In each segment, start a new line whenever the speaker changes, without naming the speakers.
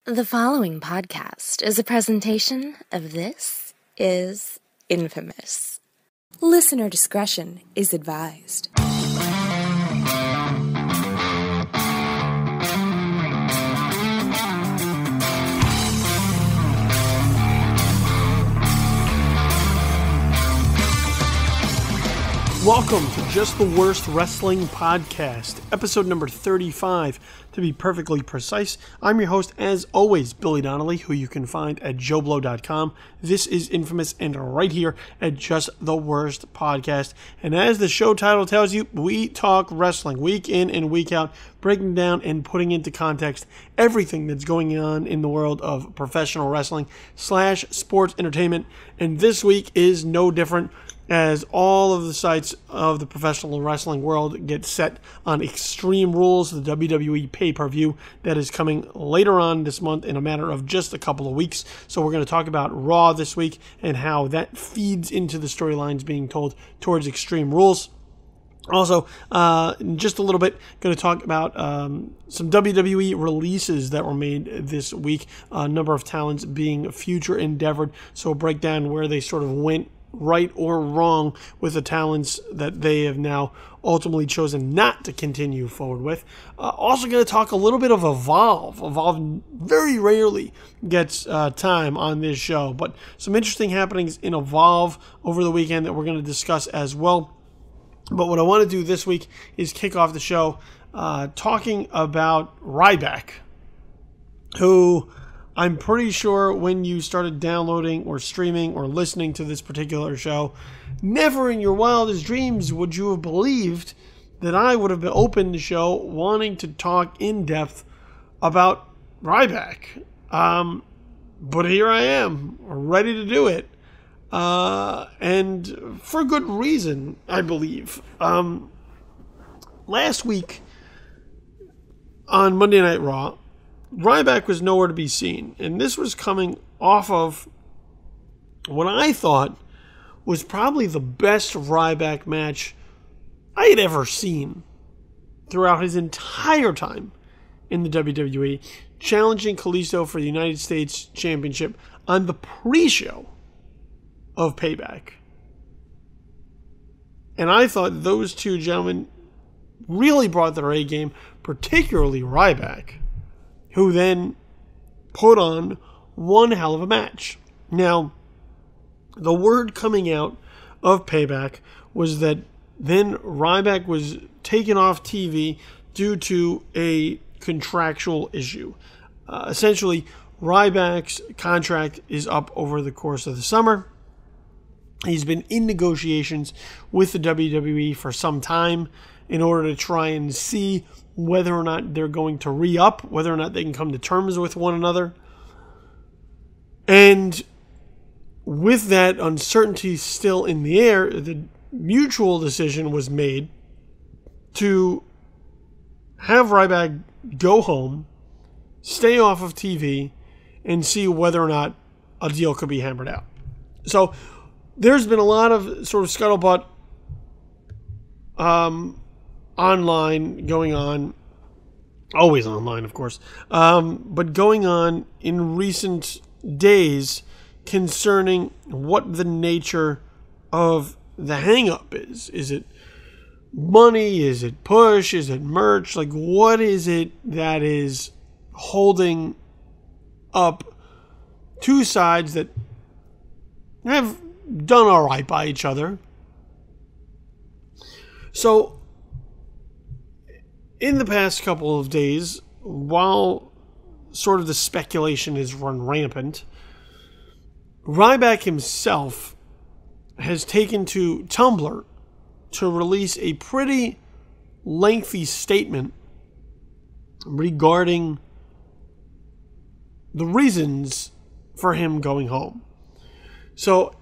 The following podcast is a presentation of This Is Infamous. Listener discretion is advised.
Welcome to Just the Worst Wrestling Podcast, episode number 35, to be perfectly precise. I'm your host, as always, Billy Donnelly, who you can find at JoeBlow.com. This is Infamous, and right here at Just the Worst Podcast. And as the show title tells you, we talk wrestling week in and week out, breaking down and putting into context everything that's going on in the world of professional wrestling / sports entertainment. And this week is no different, as all of the sites of the professional wrestling world get set on Extreme Rules, the WWE pay-per-view that is coming later on this month in a matter of just a couple of weeks. So we're going to talk about Raw this week and how that feeds into the storylines being told towards Extreme Rules. Also, in just a little bit, going to talk about some WWE releases that were made this week, a number of talents being future endeavored. So we'll break down where they sort of went right or wrong with the talents that they have now ultimately chosen not to continue forward with. Also going to talk a little bit of Evolve. Evolve very rarely gets time on this show, but some interesting happenings in Evolve over the weekend that we're going to discuss as well. But what I want to do this week is kick off the show talking about Ryback, who I'm pretty sure when you started downloading or streaming or listening to this particular show, never in your wildest dreams would you have believed that I would have been open the show wanting to talk in depth about Ryback. But here I am, ready to do it. And for good reason, I believe. Last week on Monday Night Raw, Ryback was nowhere to be seen, and this was coming off of what I thought was probably the best Ryback match I had ever seen throughout his entire time in the WWE, challenging Kalisto for the United States Championship on the pre-show of Payback. And I thought those two gentlemen really brought their A game, particularly Ryback, who then put on one hell of a match. Now, the word coming out of Payback was that then Ryback was taken off TV due to a contractual issue. Essentially, Ryback's contract is up over the course of the summer. He's been in negotiations with the WWE for some time in order to try and see whether or not they're going to re-up, whether or not they can come to terms with one another. And with that uncertainty still in the air, the mutual decision was made to have Ryback go home, stay off of TV, and see whether or not a deal could be hammered out. So there's been a lot of sort of scuttlebutt online going on, always online, of course, but going on in recent days concerning what the nature of the hang-up is. Is it money? Is it push? Is it merch? Like, what is it that is holding up two sides that have done all right by each other? So, in the past couple of days, while sort of the speculation has run rampant, Ryback himself has taken to Tumblr to release a pretty lengthy statement regarding the reasons for him going home. So,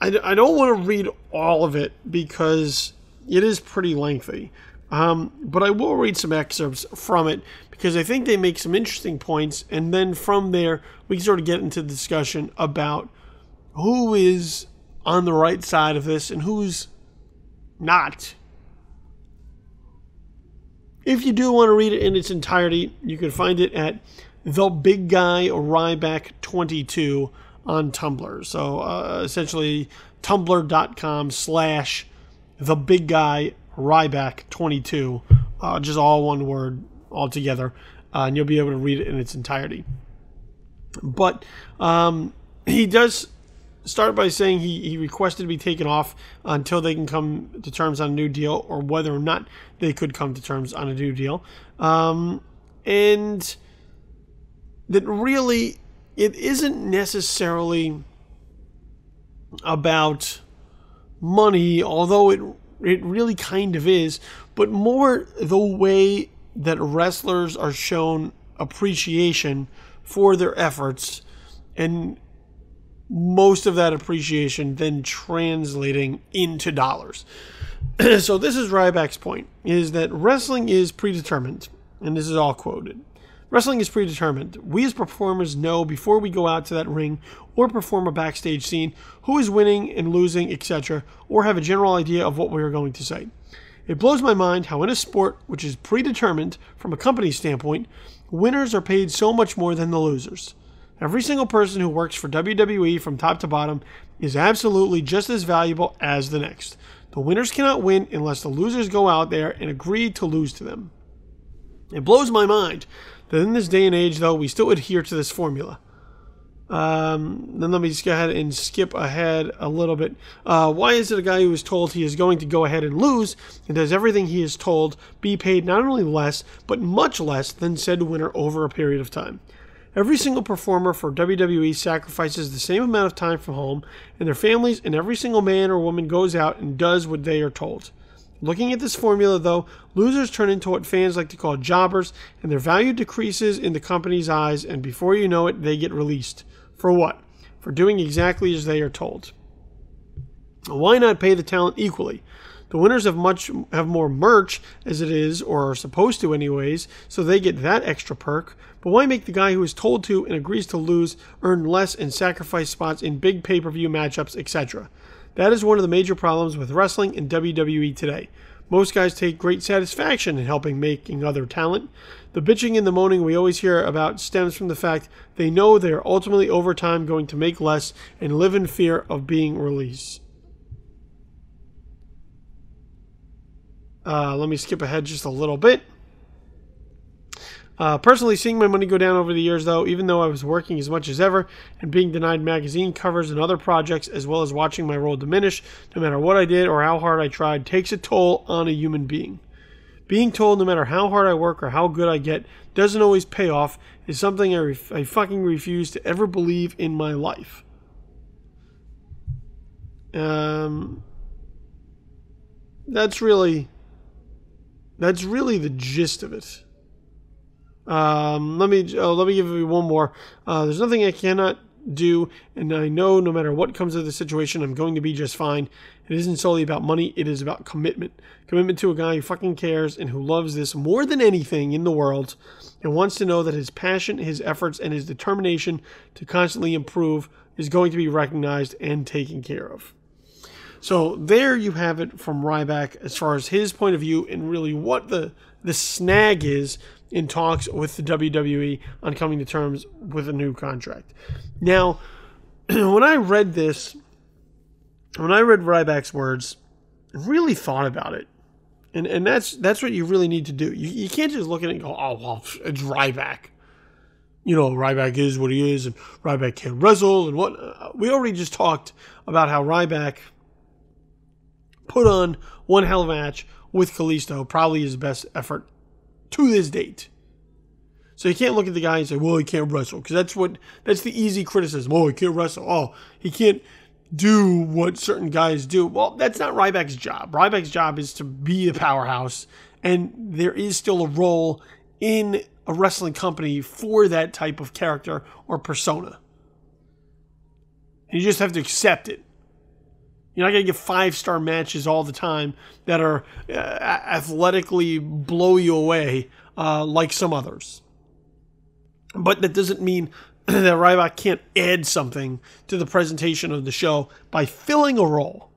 I don't want to read all of it because it is pretty lengthy. But I will read some excerpts from it because I think they make some interesting points, and then from there we can sort of get into the discussion about who is on the right side of this and who's not. If you do want to read it in its entirety, you can find it at The Big Guy Ryback 22 on Tumblr. So essentially tumblr.com/The Big Guy Ryback 22. Just all one word altogether. And you'll be able to read it in its entirety. But he does start by saying he requested to be taken off until they can come to terms on a new deal, or whether or not they could come to terms on a new deal. And that really, it isn't necessarily about money, although it really kind of is, but more the way that wrestlers are shown appreciation for their efforts, and most of that appreciation then translating into dollars. So this is Ryback's point, is that wrestling is predetermined, and this is all quoted. Wrestling is predetermined. We as performers know before we go out to that ring or perform a backstage scene who is winning and losing, etc., or have a general idea of what we are going to say. It blows my mind how in a sport which is predetermined from a company standpoint, winners are paid so much more than the losers. Every single person who works for WWE from top to bottom is absolutely just as valuable as the next. The winners cannot win unless the losers go out there and agree to lose to them. It blows my mind that in this day and age, though, we still adhere to this formula. Then let me just go ahead and skip ahead a little bit. Why is it a guy who is told he is going to go ahead and lose and does everything he is told be paid not only less, but much less than said winner over a period of time? Every single performer for WWE sacrifices the same amount of time from home and their families, and every single man or woman goes out and does what they are told. Looking at this formula, though, losers turn into what fans like to call jobbers, and their value decreases in the company's eyes, and before you know it, they get released. For what? For doing exactly as they are told. Why not pay the talent equally? The winners have more merch as it is, or are supposed to anyways, so they get that extra perk. But why make the guy who is told to and agrees to lose earn less and sacrifice spots in big pay-per-view matchups, etc.? That is one of the major problems with wrestling and WWE today. Most guys take great satisfaction in helping making other talent. The bitching and the moaning we always hear about stems from the fact they know they are ultimately over time going to make less and live in fear of being released. Let me skip ahead just a little bit. Personally, seeing my money go down over the years, though, even though I was working as much as ever and being denied magazine covers and other projects, as well as watching my role diminish, no matter what I did or how hard I tried, takes a toll on a human being. Being told no matter how hard I work or how good I get doesn't always pay off is something I fucking refuse to ever believe in my life. That's really the gist of it. Let me give you one more. There's nothing I cannot do, and I know no matter what comes of the situation, I'm going to be just fine. It isn't solely about money, it is about commitment. Commitment to a guy who fucking cares and who loves this more than anything in the world and wants to know that his passion, his efforts, and his determination to constantly improve is going to be recognized and taken care of. So there you have it from Ryback as far as his point of view and really what the snag is in talks with the WWE on coming to terms with a new contract. Now, when I read Ryback's words, I really thought about it. And that's what you really need to do. You can't just look at it and go, oh, well, it's Ryback. You know, Ryback is what he is, and Ryback can't wrestle, and what. We already just talked about how Ryback put on one hell of a match with Kalisto, probably his best effort to this date. So you can't look at the guy and say, well, he can't wrestle, because that's the easy criticism. Oh, he can't wrestle. Oh, he can't do what certain guys do. Well, that's not Ryback's job. Ryback's job is to be a powerhouse, and there is still a role in a wrestling company for that type of character or persona. And you just have to accept it. You're not going to get 5-star matches all the time that are athletically blow you away like some others. But that doesn't mean that Ryback can't add something to the presentation of the show by filling a role.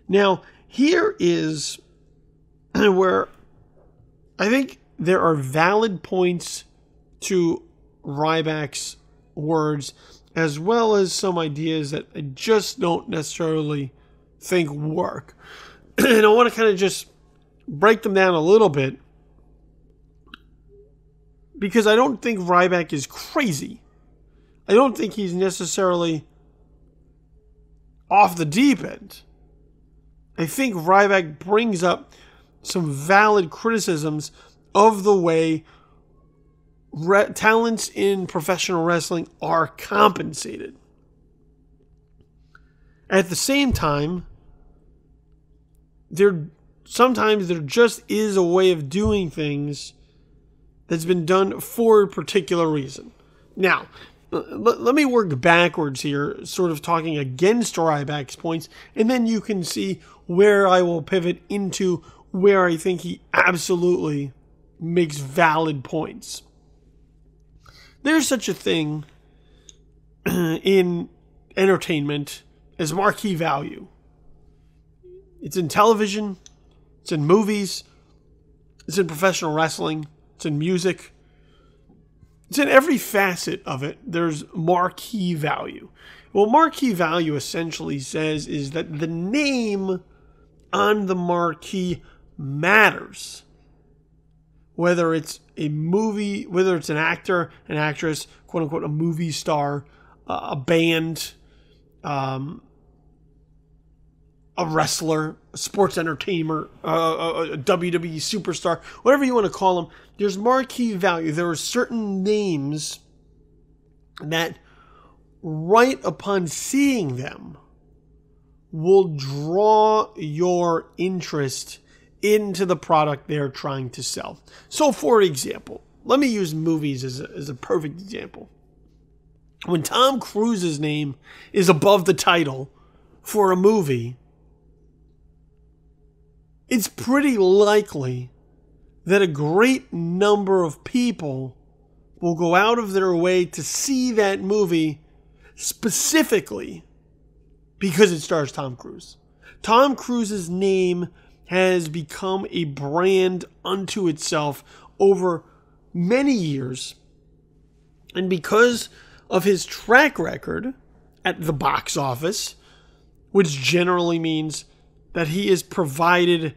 Now, here is where I think there are valid points to Ryback's words, as well as some ideas that I just don't necessarily think work. And I want to kind of just break them down a little bit, because I don't think Ryback is crazy. I don't think he's necessarily off the deep end. I think Ryback brings up some valid criticisms of the way talents in professional wrestling are compensated. At the same time, sometimes there just is a way of doing things that's been done for a particular reason. Now, let me work backwards here, sort of talking against Ryback's points, and then you can see where I will pivot into where I think he absolutely makes valid points. There's such a thing in entertainment as marquee value. It's in television, it's in movies, it's in professional wrestling, it's in music. It's in every facet of it. There's marquee value. What marquee value essentially says is that the name on the marquee matters. Whether it's a movie, whether it's an actor, an actress, quote unquote, a movie star, a band, a wrestler, a sports entertainer, a WWE superstar, whatever you want to call them, there's marquee value. There are certain names that right upon seeing them will draw your interest into the product they're trying to sell. So, for example, let me use movies as a perfect example. When Tom Cruise's name is above the title for a movie, it's pretty likely that a great number of people will go out of their way to see that movie specifically because it stars Tom Cruise. Tom Cruise's name has become a brand unto itself over many years. And because of his track record at the box office, which generally means that he has provided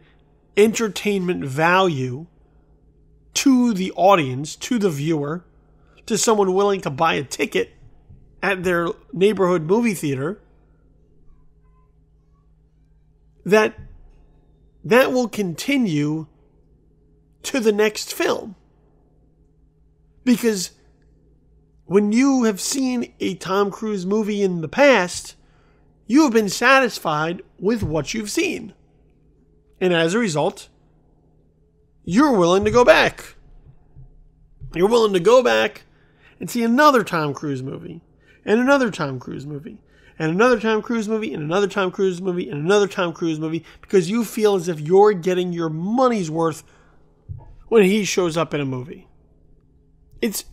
entertainment value to the audience, to the viewer, to someone willing to buy a ticket at their neighborhood movie theater, that will continue to the next film. Because when you have seen a Tom Cruise movie in the past, you have been satisfied with what you've seen. And as a result, you're willing to go back. You're willing to go back and see another Tom Cruise movie, and another Tom Cruise movie, and another Tom Cruise movie, and another Tom Cruise movie, and another Tom Cruise movie, because you feel as if you're getting your money's worth when he shows up in a movie. It's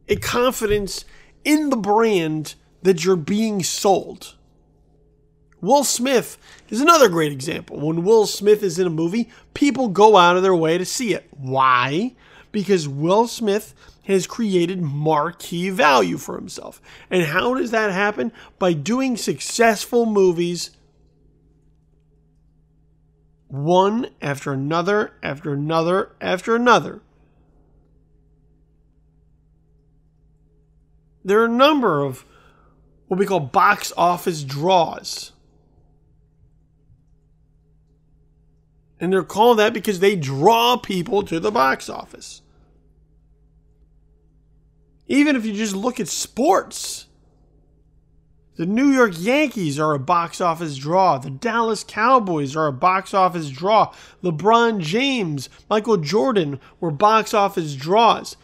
a confidence in the brand that you're being sold. Will Smith is another great example. When Will Smith is in a movie, people go out of their way to see it. Why? Because Will Smith has created marquee value for himself. And how does that happen? By doing successful movies, one after another, after another, after another. There are a number of what we call box office draws. And they're called that because they draw people to the box office. Even if you just look at sports, the New York Yankees are a box office draw. The Dallas Cowboys are a box office draw. LeBron James, Michael Jordan were box office draws.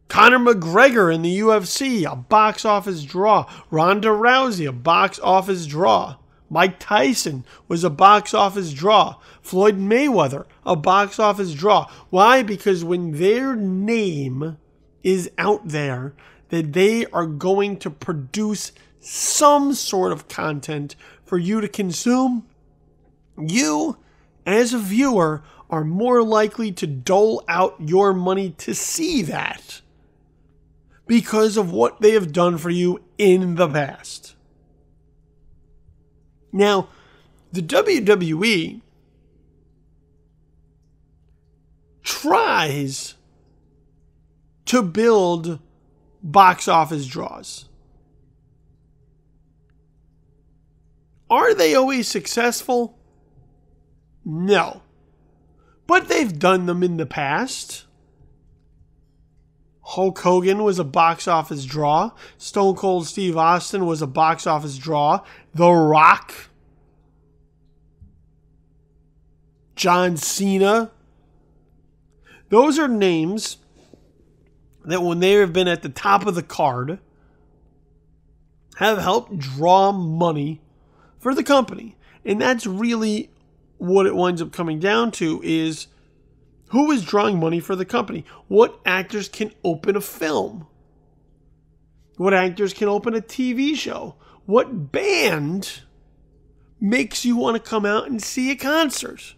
Conor McGregor in the UFC, a box office draw. Ronda Rousey, a box office draw. Mike Tyson was a box office draw. Floyd Mayweather, a box office draw. Why? Because when their name is out there, that they are going to produce some sort of content for you to consume, you as a viewer, are more likely to dole out your money to see that because of what they have done for you in the past. Now, the WWE tries to build box office draws. Are they always successful? No. But they've done them in the past. Hulk Hogan was a box office draw. Stone Cold Steve Austin was a box office draw. The Rock. John Cena. Those are names that when they have been at the top of the card have helped draw money for the company. And that's really what it winds up coming down to, is who is drawing money for the company? What actors can open a film? What actors can open a TV show? What band makes you want to come out and see a concert?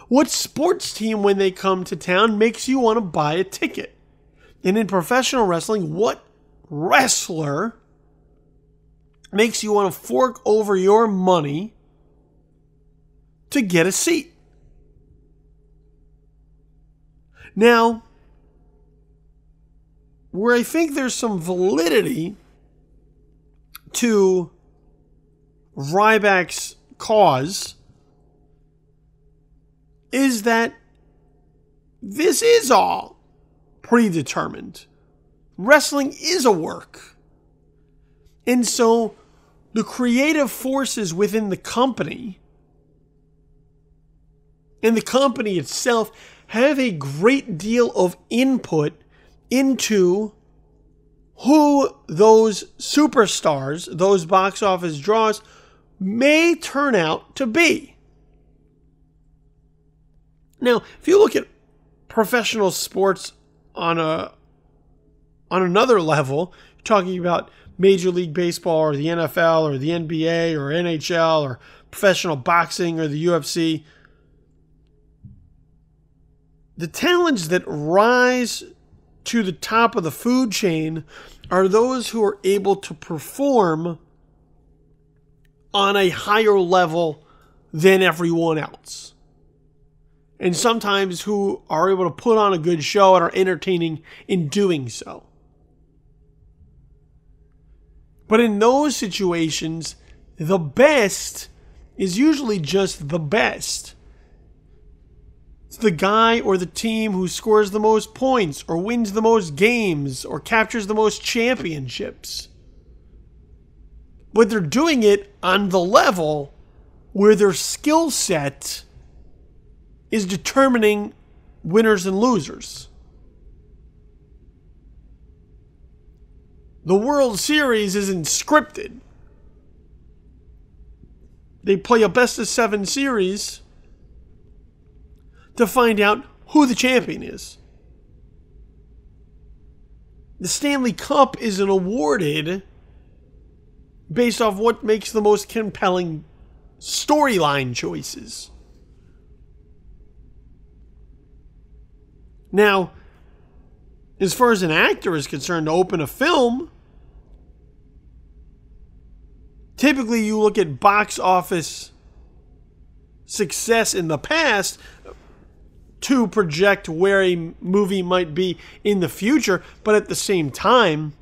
What sports team, when they come to town, makes you want to buy a ticket? And in professional wrestling, what wrestler makes you want to fork over your money to get a seat? Now, where I think there's some validity to Ryback's cause is that this is all predetermined. Wrestling is a work. And so the creative forces within the company and the company itself have a great deal of input into who those superstars, those box office draws, may turn out to be. Now, if you look at professional sports on another level, talking about Major League Baseball or the NFL or the NBA or NHL or professional boxing or the UFC, the talents that rise to the top of the food chain are those who are able to perform on a higher level than everyone else. And sometimes who are able to put on a good show and are entertaining in doing so. But in those situations, the best is usually just the best. It's the guy or the team who scores the most points or wins the most games or captures the most championships. But they're doing it on the level where their skill set is determining winners and losers. The World Series isn't scripted. They play a best-of-7 series to find out who the champion is. The Stanley Cup isn't awarded based off what makes the most compelling storyline choices. Now, as far as an actor is concerned, to open a film, typically you look at box office success in the past to project where a movie might be in the future, but at the same time,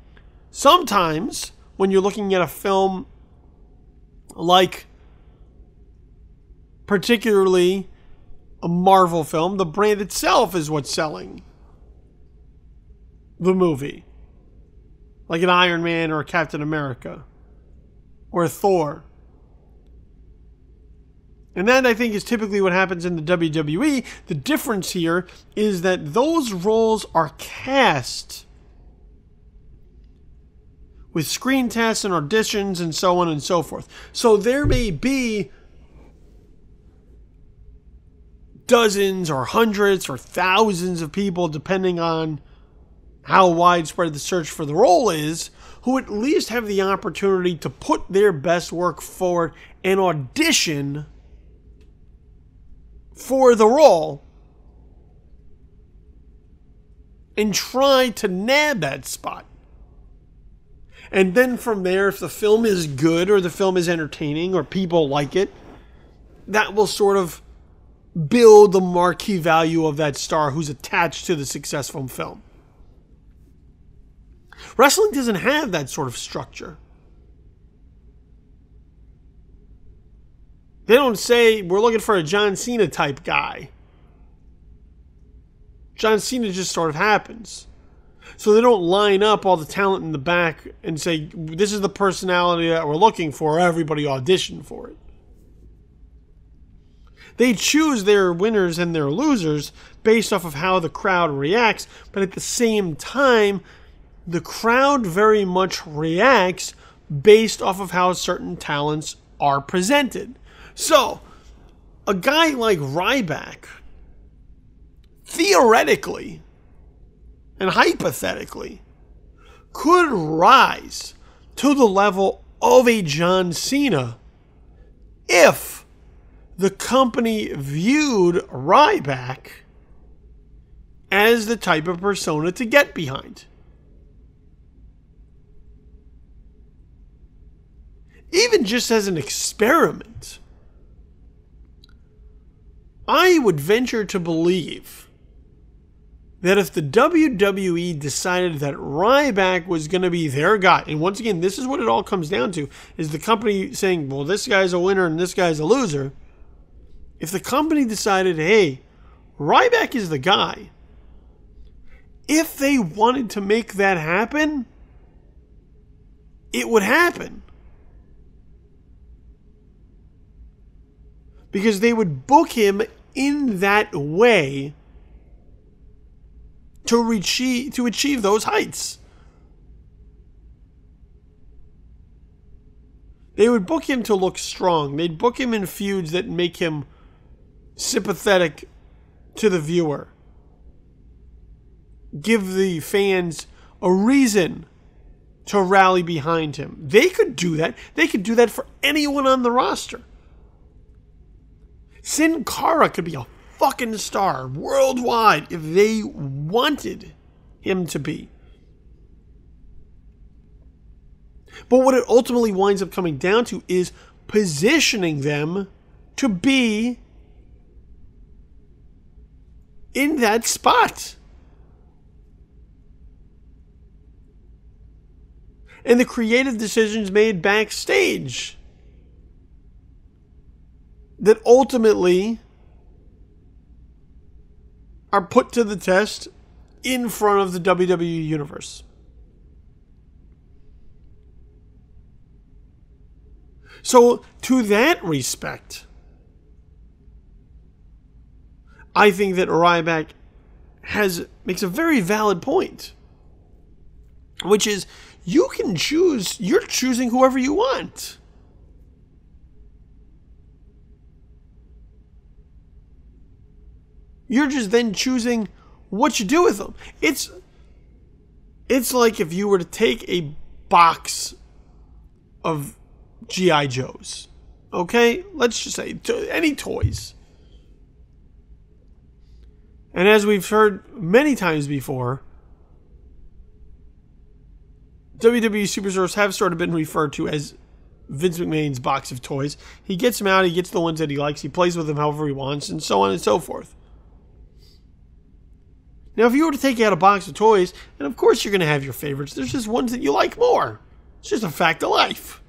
sometimes when you're looking at a film like particularly a Marvel film, the brand itself is what's selling the movie. Like an Iron Man or a Captain America or a Thor. And that, I think, is typically what happens in the WWE. The difference here is that those roles are cast with screen tests and auditions and so on and so forth. So there may be dozens or hundreds or thousands of people, depending on how widespread the search for the role is, who at least have the opportunity to put their best work forward and audition for the role and try to nab that spot. And then from there, if the film is good or the film is entertaining or people like it, that will sort of build the marquee value of that star who's attached to the successful film. Wrestling doesn't have that sort of structure. They don't say, we're looking for a John Cena type guy. John Cena just sort of happens. So they don't line up all the talent in the back and say, this is the personality that we're looking for. Everybody audition for it. They choose their winners and their losers based off of how the crowd reacts. But at the same time, the crowd very much reacts based off of how certain talents are presented. So, a guy like Ryback, theoretically and hypothetically, could rise to the level of a John Cena if the company viewed Ryback as the type of persona to get behind. Even just as an experiment, I would venture to believe that if the WWE decided that Ryback was going to be their guy, and once again, this is what it all comes down to, is the company saying, well, this guy's a winner and this guy's a loser. If the company decided, hey, Ryback is the guy, if they wanted to make that happen, it would happen. Because they would book him in that way to achieve those heights. They would book him to look strong. They'd book him in feuds that make him sympathetic to the viewer. Give the fans a reason to rally behind him. They could do that. They could do that for anyone on the roster. Sin Cara could be a fucking star worldwide if they wanted him to be. But what it ultimately winds up coming down to is positioning them to be in that spot. And the creative decisions made backstage that ultimately are put to the test in front of the WWE Universe. So, to that respect, I think that Ryback makes a very valid point, which is you can choose, you're choosing whoever you want. You're just then choosing what you do with them. It's like if you were to take a box of G.I. Joes. Okay? Let's just say any toys. And as we've heard many times before, WWE Superstars have sort of been referred to as Vince McMahon's box of toys. He gets them out, he gets the ones that he likes, he plays with them however he wants, and so on and so forth. Now, if you were to take out a box of toys, and of course you're going to have your favorites, there's just ones that you like more. It's just a fact of life.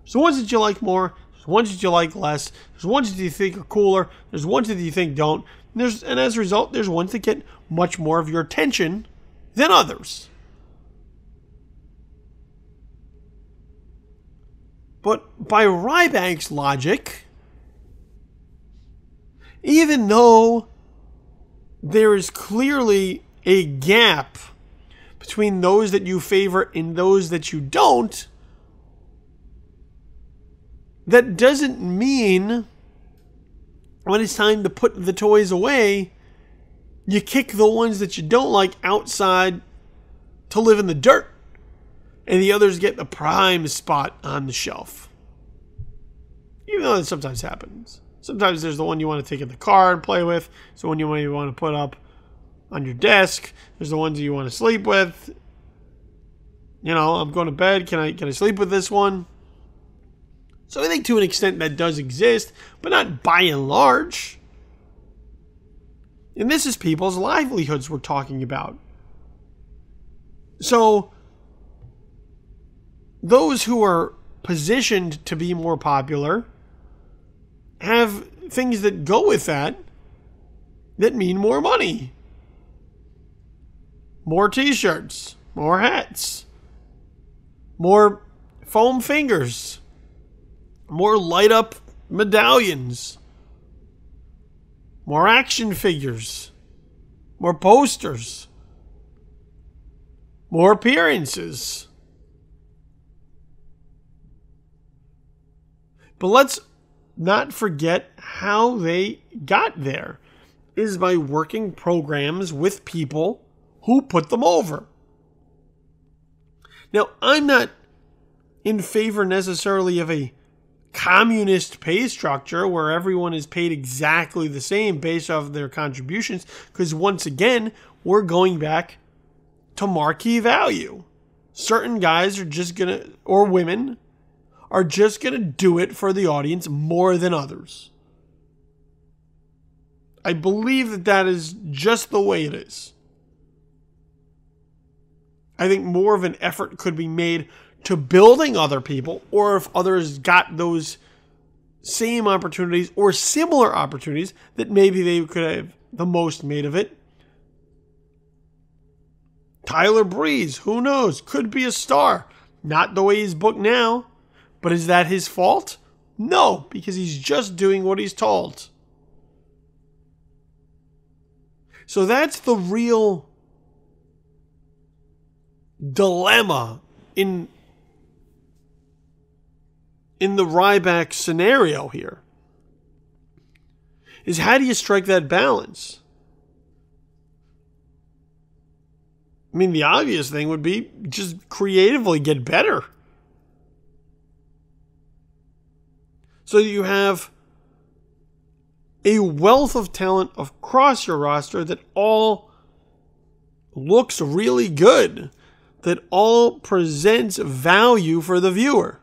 There's the ones that you like more, there's ones that you like less, there's ones that you think are cooler, there's ones that you think don't, and as a result, there's ones that get much more of your attention than others. But by Ryback's logic, even though there is clearly a gap between those that you favor and those that you don't, that doesn't mean when it's time to put the toys away, you kick the ones that you don't like outside to live in the dirt, and the others get the prime spot on the shelf. Even though that sometimes happens. Sometimes there's the one you want to take in the car and play with. There's the one you maybe want to put up on your desk. There's the ones you want to sleep with. I'm going to bed. Can I sleep with this one? So I think to an extent that does exist, but not by and large. And this is people's livelihoods we're talking about. So those who are positioned to be more popular have things that go with that mean more money. More t-shirts, more hats, more foam fingers, more light up medallions, more action figures, more posters, more appearances. But let's not forget how they got there is by working programs with people who put them over. Now, I'm not in favor necessarily of a communist pay structure where everyone is paid exactly the same based off of their contributions, because once again, we're going back to marquee value. Certain guys are just going to, or women, are just going to do it for the audience more than others. I believe that is just the way it is. I think more of an effort could be made to building other people, or if others got those same opportunities or similar opportunities, that maybe they could have the most made of it. Tyler Breeze, who knows, could be a star. Not the way he's booked now, but is that his fault? No, because he's just doing what he's told. So that's the real dilemma in the Ryback scenario here, is how do you strike that balance? I mean, the obvious thing would be just creatively get better. So you have a wealth of talent across your roster that all looks really good, that all presents value for the viewer.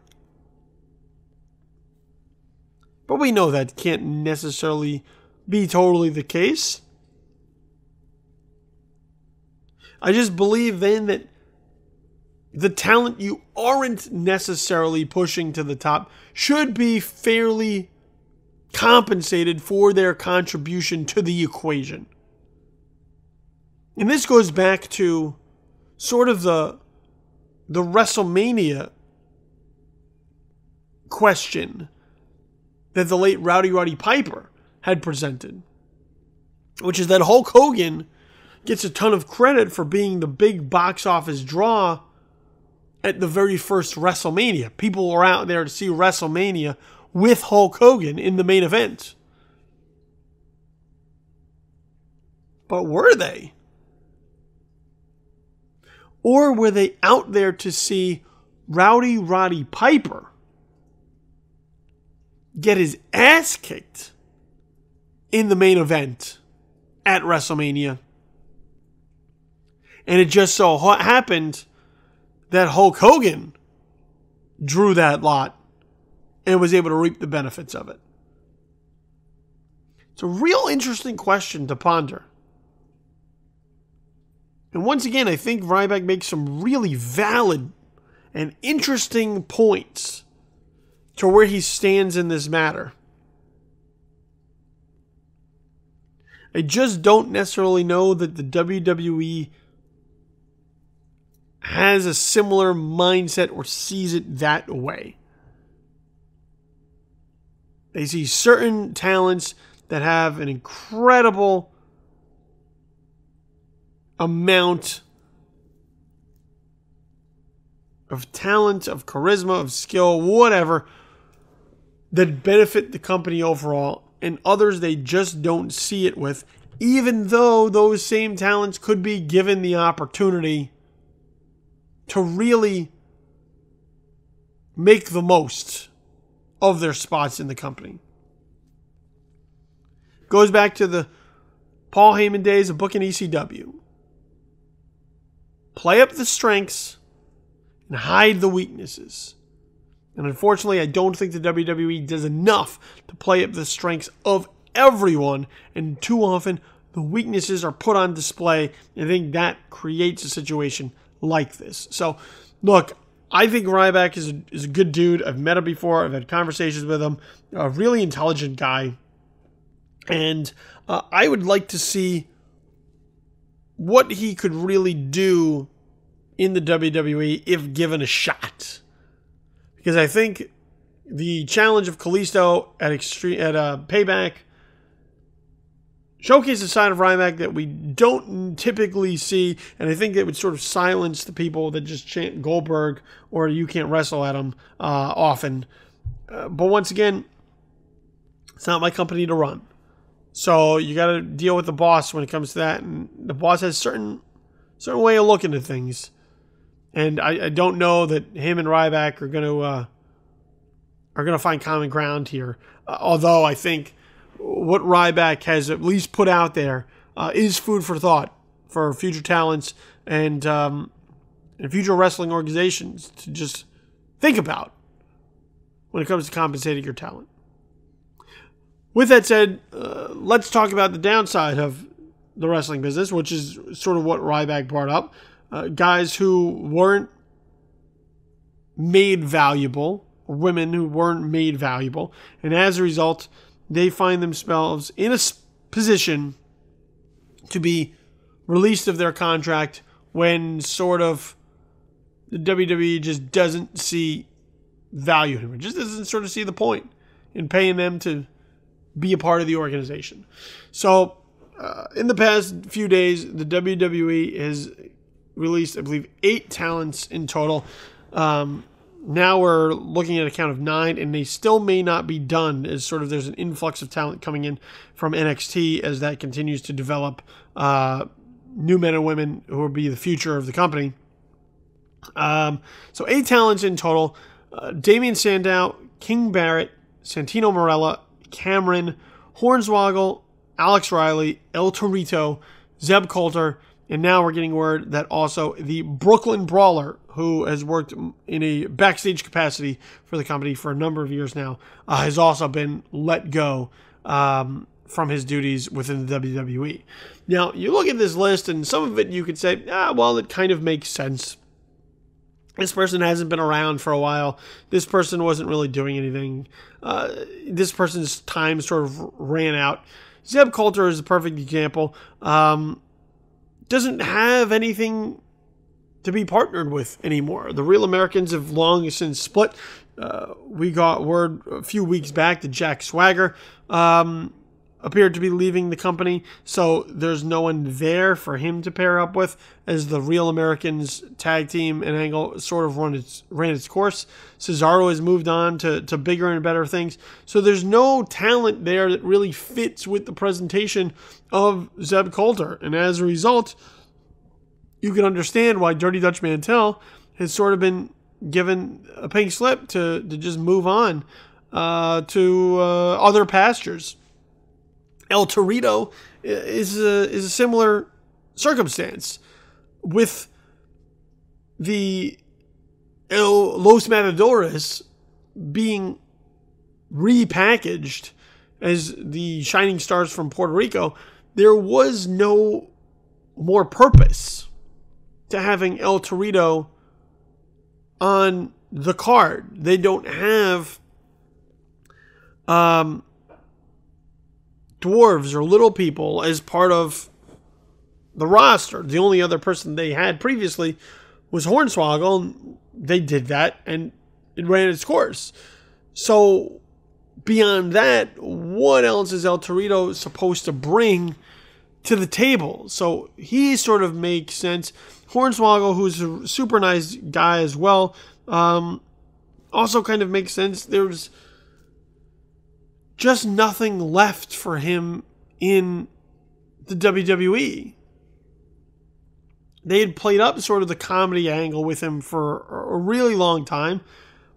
But we know that can't necessarily be totally the case. I just believe then that the talent you aren't necessarily pushing to the top should be fairly compensated for their contribution to the equation. And this goes back to sort of the WrestleMania question that the late Rowdy Piper had presented, which is that Hulk Hogan gets a ton of credit for being the big box office draw at the very first WrestleMania. People were out there to see WrestleMania with Hulk Hogan in the main event. But were they? Or were they out there to see Roddy Piper get his ass kicked in the main event at WrestleMania? And it just so happened that Hulk Hogan drew that lot and was able to reap the benefits of it. It's a real interesting question to ponder. And once again, I think Ryback makes some really valid and interesting points to where he stands in this matter. I just don't necessarily know that the WWE has a similar mindset or sees it that way. They see certain talents that have an incredible amount of talent, of charisma, of skill, whatever, that benefit the company overall, and others they just don't see it with, even though those same talents could be given the opportunity to really make the most of their spots in the company. Goes back to the Paul Heyman days of booking ECW. Play up the strengths and hide the weaknesses. And unfortunately, I don't think the WWE does enough to play up the strengths of everyone. And too often, the weaknesses are put on display. And I think that creates a situation like this. So, look, I think Ryback is a good dude. I've met him before. I've had conversations with him. A really intelligent guy. And I would like to see what he could really do in the WWE if given a shot. Because I think the challenge of Kalisto at Payback showcased a side of Ryback that we don't typically see, and I think it would sort of silence the people that just chant Goldberg or you can't wrestle at him often. But once again, it's not my company to run. So you got to deal with the boss when it comes to that, and the boss has certain way of looking at things. And I don't know that him and Ryback are going to find common ground here. Although I think what Ryback has at least put out there is food for thought for future talents and future wrestling organizations to just think about when it comes to compensating your talent. With that said, let's talk about the downside of the wrestling business, which is sort of what Ryback brought up. Guys who weren't made valuable, women who weren't made valuable, and as a result, they find themselves in a position to be released of their contract when sort of the WWE just doesn't see value in them. It just doesn't sort of see the point in paying them to be a part of the organization. So, in the past few days, the WWE has released, I believe, 8 talents in total. Now we're looking at a count of 9, and they still may not be done, as sort of there's an influx of talent coming in from NXT as that continues to develop new men and women who will be the future of the company. So 8 talents in total. Damian Sandow, King Barrett, Santino Marella, Cameron, Hornswoggle, Alex Riley, El Torito, Zeb Coulter, and now we're getting word that also the Brooklyn Brawler, who has worked in a backstage capacity for the company for a number of years now, has also been let go from his duties within the WWE. Now, you look at this list, and some of it you could say, well, it kind of makes sense. This person hasn't been around for a while. This person wasn't really doing anything. This person's time sort of ran out. Zeb Coulter is a perfect example. Doesn't have anything to be partnered with anymore. The Real Americans have long since split. We got word a few weeks back that Jack Swagger appeared to be leaving the company, so there's no one there for him to pair up with as the Real Americans tag team and angle sort of ran its course. Cesaro has moved on to bigger and better things, so there's no talent there that really fits with the presentation of Zeb Coulter, and as a result, you can understand why Dirty Dutch Mantel has sort of been given a pink slip to just move on to other pastures. El Torito is a similar circumstance with the Los Matadores being repackaged as the Shining Stars from Puerto Rico. There was no more purpose to having El Torito on the card. They don't have dwarves or little people as part of the roster. The only other person they had previously was Hornswoggle, and they did that, and it ran its course. So beyond that, what else is El Torito supposed to bring to the table? So he sort of makes sense. Hornswoggle, who's a super nice guy as well, also kind of makes sense. There's just nothing left for him in the WWE. They had played up sort of the comedy angle with him for a really long time,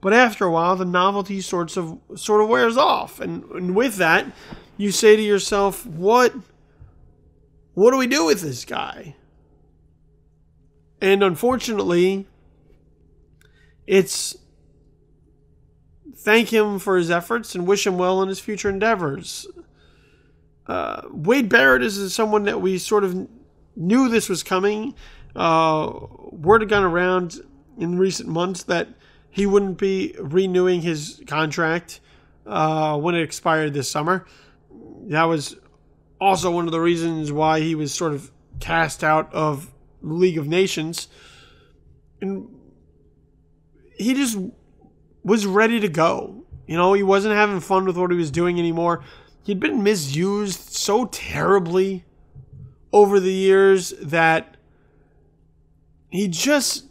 but after a while, the novelty sort of wears off. And with that, you say to yourself, what do we do with this guy? And unfortunately, it's thank him for his efforts and wish him well in his future endeavors. Wade Barrett is someone that we sort of knew this was coming. Word had gone around in recent months that he wouldn't be renewing his contract when it expired this summer. That was also one of the reasons why he was sort of cast out of the League of Nations. And he just was ready to go. You know, he wasn't having fun with what he was doing anymore. He'd been misused so terribly over the years that he just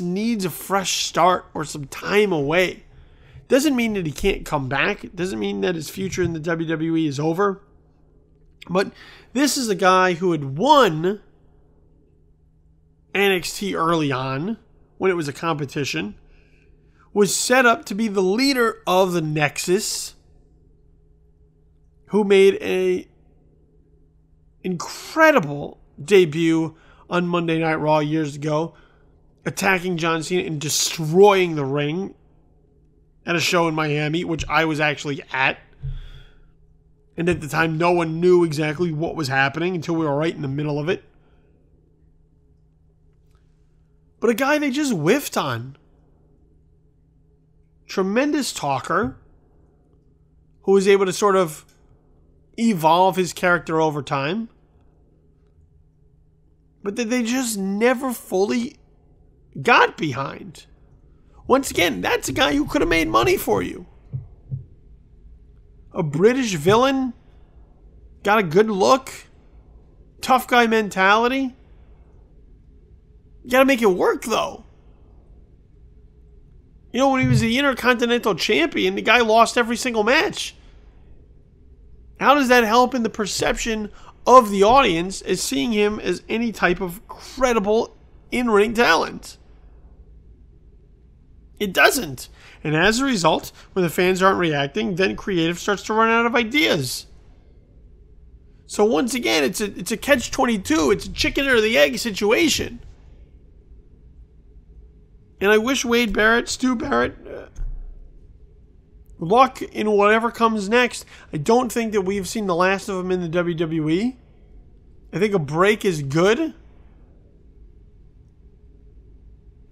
needs a fresh start or some time away. Doesn't mean that he can't come back. It doesn't mean that his future in the WWE is over. But this is a guy who had won NXT early on when it was a competition, was set up to be the leader of the Nexus, who made a incredible debut on Monday Night Raw years ago, attacking John Cena and destroying the ring at a show in Miami, which I was actually at. And at the time, no one knew exactly what was happening until we were right in the middle of it. But a guy they just whiffed on. Tremendous talker who was able to sort of evolve his character over time. But that they just never fully got behind. Once again, that's a guy who could have made money for you. A British villain, got a good look, tough guy mentality. You gotta make it work, though. You know, when he was the Intercontinental Champion, the guy lost every single match. How does that help in the perception of the audience as seeing him as any type of credible in-ring talent? It doesn't. And as a result, when the fans aren't reacting, then creative starts to run out of ideas. So once again, it's a catch-22. It's a chicken or the egg situation. And I wish Wade Barrett, Stu Barrett, luck in whatever comes next. I don't think that we've seen the last of him in the WWE. I think a break is good.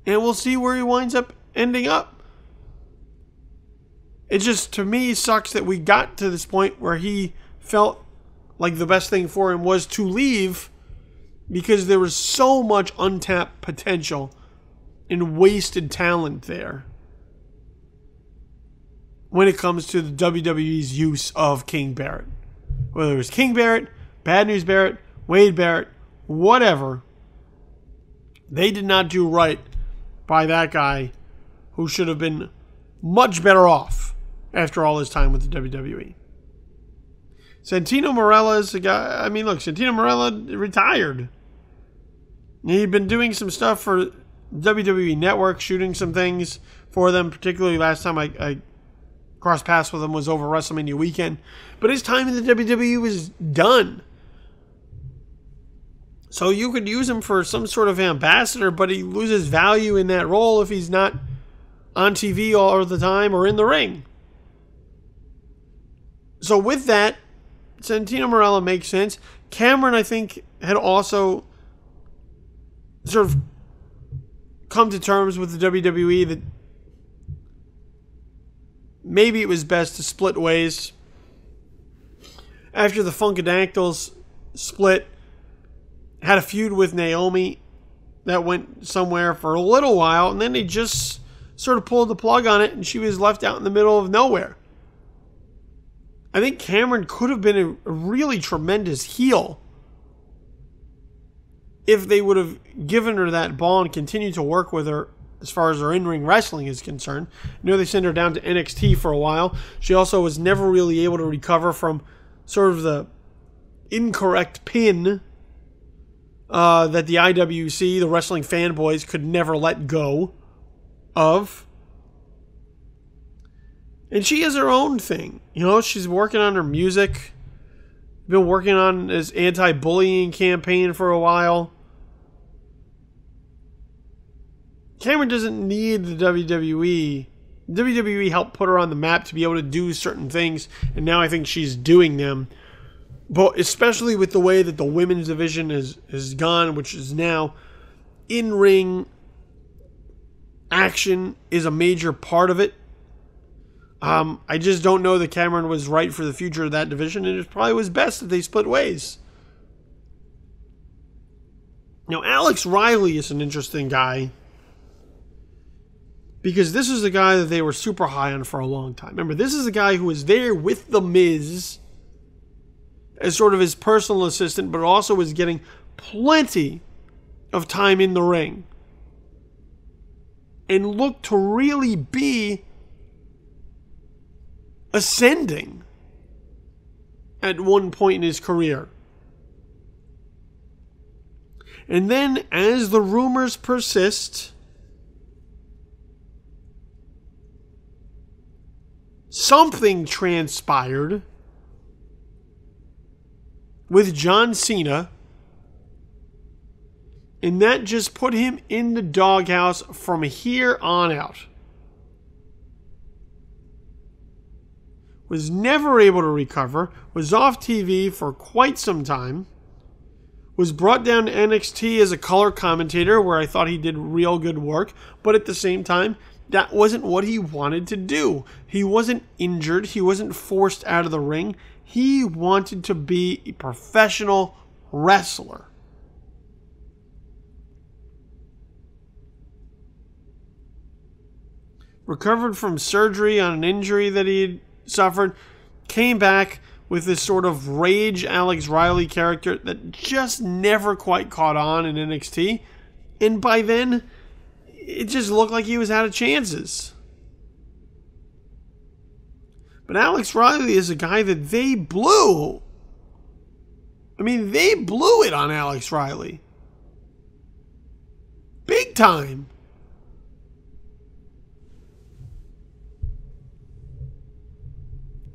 And we'll see where he winds up ending up. It just, to me, sucks that we got to this point where he felt like the best thing for him was to leave because there was so much untapped potential and wasted talent there when it comes to the WWE's use of King Barrett. Whether it was King Barrett, Bad News Barrett, Wade Barrett, whatever, they did not do right by that guy who should have been much better off after all his time with the WWE. Santino Marella is a guy, I mean, look, Santino Marella retired. He'd been doing some stuff for WWE Network, shooting some things for them, particularly last time I crossed paths with him was over WrestleMania weekend. But his time in the WWE was done. So you could use him for some sort of ambassador, but he loses value in that role if he's not on TV all the time or in the ring. So with that, Santino Marella makes sense. Cameron, I think, had also sort of come to terms with the WWE that maybe it was best to split ways. After the Funkadactyls split, had a feud with Naomi that went somewhere for a little while, and then they just sort of pulled the plug on it, and she was left out in the middle of nowhere. I think Cameron could have been a really tremendous heel if they would have given her that ball and continued to work with her as far as her in-ring wrestling is concerned. I know they sent her down to NXT for a while. She also was never really able to recover from sort of the incorrect pin that the IWC, the wrestling fanboys, could never let go of. And she has her own thing. You know, she's working on her music. Been working on this anti-bullying campaign for a while. Cameron doesn't need the WWE. WWE helped put her on the map to be able to do certain things, and now I think she's doing them. But especially with the way that the women's division has gone, which is now in-ring action is a major part of it. I just don't know that Cameron was right for the future of that division, and it probably was best if they split ways. Now, Alex Riley is an interesting guy, because this is a guy that they were super high on for a long time. Remember, this is a guy who was there with The Miz as sort of his personal assistant, but also was getting plenty of time in the ring. And looked to really be ascending at one point in his career. And then, as the rumors persist, something transpired with John Cena, and that just put him in the doghouse from here on out. Was never able to recover, was off TV for quite some time, was brought down to NXT as a color commentator where I thought he did real good work, but at the same time, that wasn't what he wanted to do. He wasn't injured, he wasn't forced out of the ring, he wanted to be a professional wrestler. Recovered from surgery on an injury that he had suffered, came back with this sort of rage Alex Riley character that just never quite caught on in NXT, and by then it just looked like he was out of chances. But Alex Riley is a guy that they blew. I mean, they blew it on Alex Riley. Big time.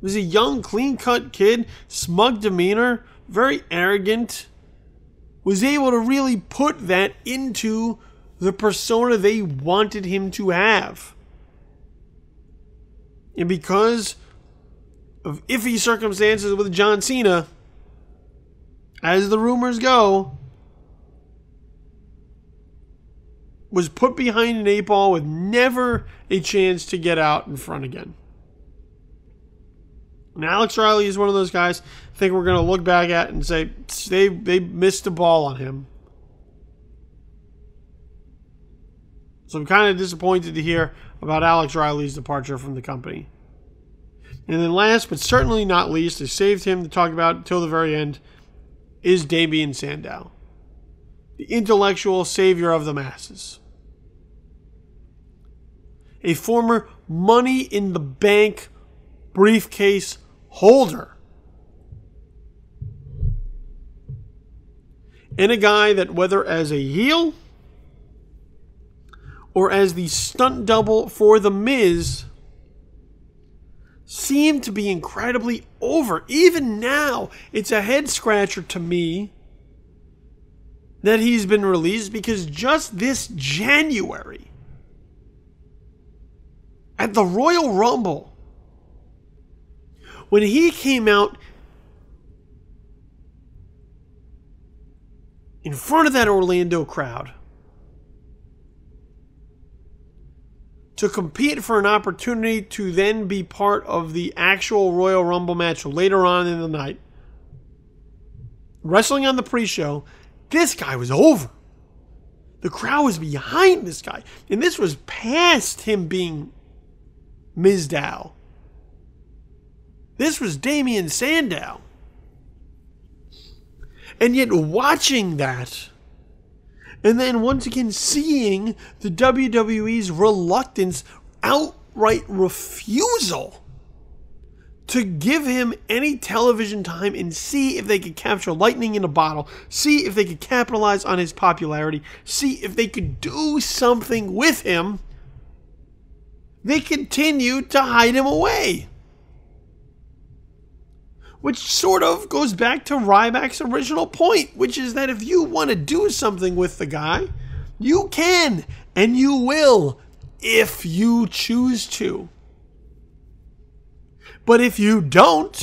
He was a young, clean-cut kid, smug demeanor, very arrogant. Was able to really put that into the persona they wanted him to have. And because of iffy circumstances with John Cena, as the rumors go, was put behind an 8-ball with never a chance to get out in front again. And Alex Riley is one of those guys I think we're going to look back at and say they missed the ball on him. So I'm kind of disappointed to hear about Alex Riley's departure from the company. And then last but certainly not least, I saved him to talk about until the very end, is Damien Sandow. The intellectual savior of the masses. A former Money in the Bank briefcase holder. And a guy that, whether as a heel or as the stunt double for The Miz, seemed to be incredibly over. Even now, it's a head scratcher to me that he's been released, because just this January, at the Royal Rumble, when he came out in front of that Orlando crowd to compete for an opportunity to then be part of the actual Royal Rumble match later on in the night, wrestling on the pre-show, this guy was over. The crowd was behind this guy. And this was past him being Mizdow. This was Damien Sandow. And yet watching that, and then once again seeing the WWE's reluctance, outright refusal to give him any television time and see if they could capture lightning in a bottle, see if they could capitalize on his popularity, see if they could do something with him, they continue to hide him away. Which sort of goes back to Ryback's original point, which is that if you want to do something with the guy, you can and you will if you choose to. But if you don't,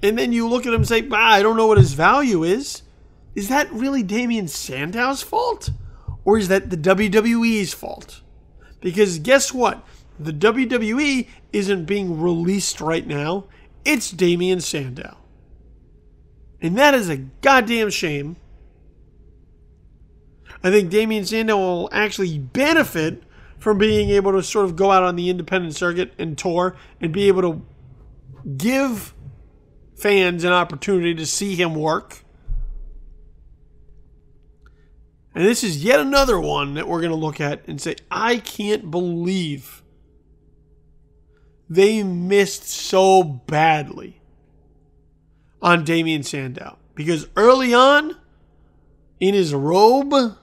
and then you look at him and say, I don't know what his value is that really Damien Sandow's fault? Or is that the WWE's fault? Because guess what? The WWE isn't being released right now. It's Damien Sandow. And that is a goddamn shame. I think Damien Sandow will actually benefit from being able to sort of go out on the independent circuit and tour and be able to give fans an opportunity to see him work. And this is yet another one that we're going to look at and say, I can't believe they missed so badly on Damien Sandow. Because early on, in his robe,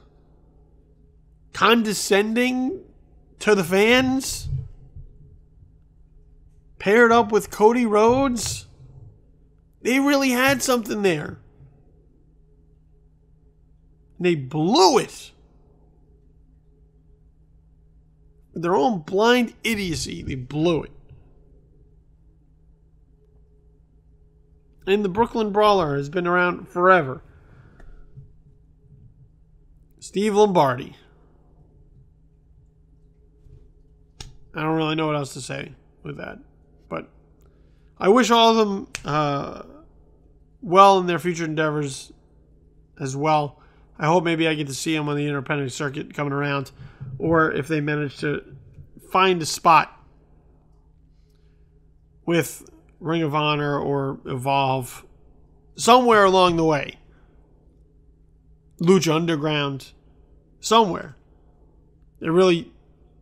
condescending to the fans, paired up with Cody Rhodes, they really had something there. And they blew it. With their own blind idiocy, they blew it. And the Brooklyn Brawler has been around forever. Steve Lombardi. I don't really know what else to say with that. But I wish all of them well in their future endeavors as well. I hope maybe I get to see them on the independent circuit coming around. Or if they manage to find a spot with Ring of Honor or Evolve somewhere along the way. Lucha Underground. Somewhere. It really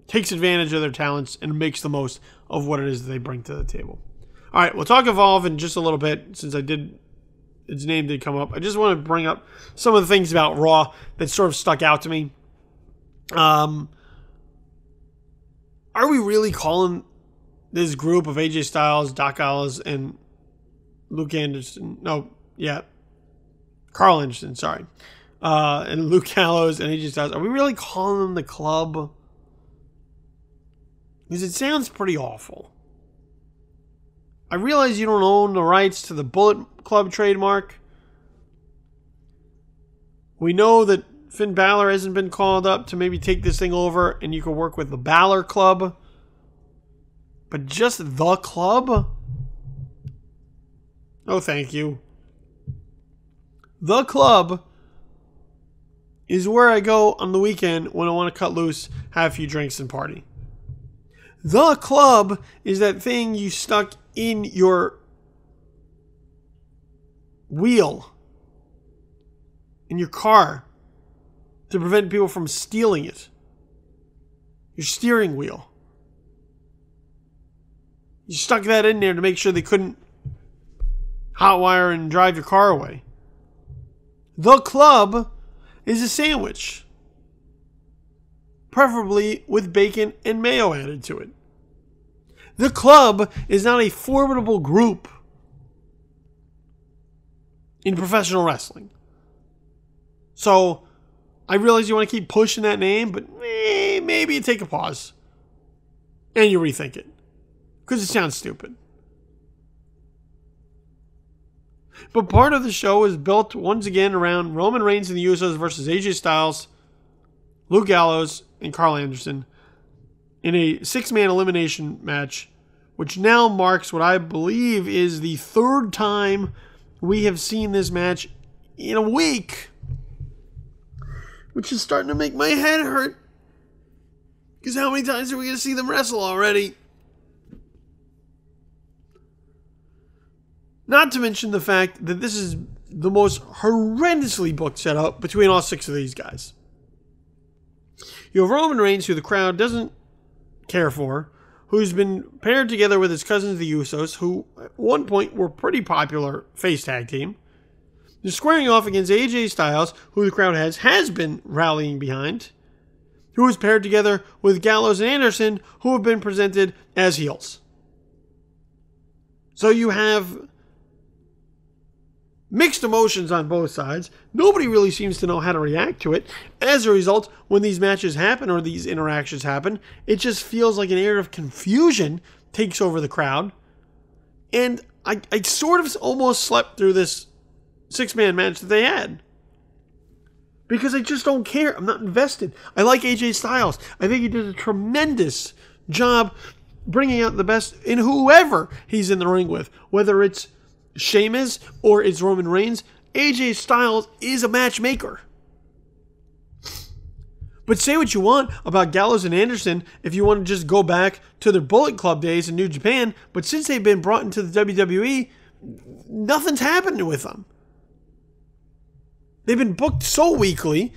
takes advantage of their talents and makes the most of what it is that they bring to the table. All right, we'll talk Evolve in just a little bit since its name did come up. I just want to bring up some of the things about Raw that sort of stuck out to me. Are we really calling this group of AJ Styles, Doc Gallows, and Luke Anderson? Carl Anderson, sorry. And Luke Gallows and AJ Styles. Are we really calling them the club? Because it sounds pretty awful. I realize you don't own the rights to the Bullet Club trademark. We know that Finn Balor hasn't been called up to maybe take this thing over and you can work with the Balor Club. But just the club? Oh, thank you. The club is where I go on the weekend when I want to cut loose, have a few drinks, and party. The club is that thing you stuck in your wheel in your car to prevent people from stealing it. Your steering wheel. You stuck that in there to make sure they couldn't hotwire and drive your car away. The club is a sandwich. Preferably with bacon and mayo added to it. The club is not a formidable group in professional wrestling. So, I realize you want to keep pushing that name, but maybe you take a pause. And you rethink it. Because it sounds stupid. But part of the show is built once again around Roman Reigns and the Usos versus AJ Styles, Luke Gallows, and Carl Anderson in a 6-man elimination match, which now marks what I believe is the third time we have seen this match in a week. Which is starting to make my head hurt. Because how many times are we going to see them wrestle already? Not to mention the fact that this is the most horrendously booked setup between all 6 of these guys. You have Roman Reigns, who the crowd doesn't care for, who's been paired together with his cousins, the Usos, who at one point were pretty popular face tag team. They're squaring off against AJ Styles, who the crowd has been rallying behind. who is paired together with Gallows and Anderson, who have been presented as heels. So you have mixed emotions on both sides. Nobody really seems to know how to react to it. As a result, when these matches happen or these interactions happen, it just feels like an air of confusion takes over the crowd. And I sort of almost slept through this 6-man match that they had. Because I just don't care. I'm not invested. I like AJ Styles. I think he did a tremendous job bringing out the best in whoever he's in the ring with. Whether it's Sheamus or it's Roman Reigns, AJ Styles is a matchmaker. But say what you want about Gallows and Anderson if you want to just go back to their Bullet Club days in New Japan, but since they've been brought into the WWE, nothing's happening with them. They've been booked so weakly,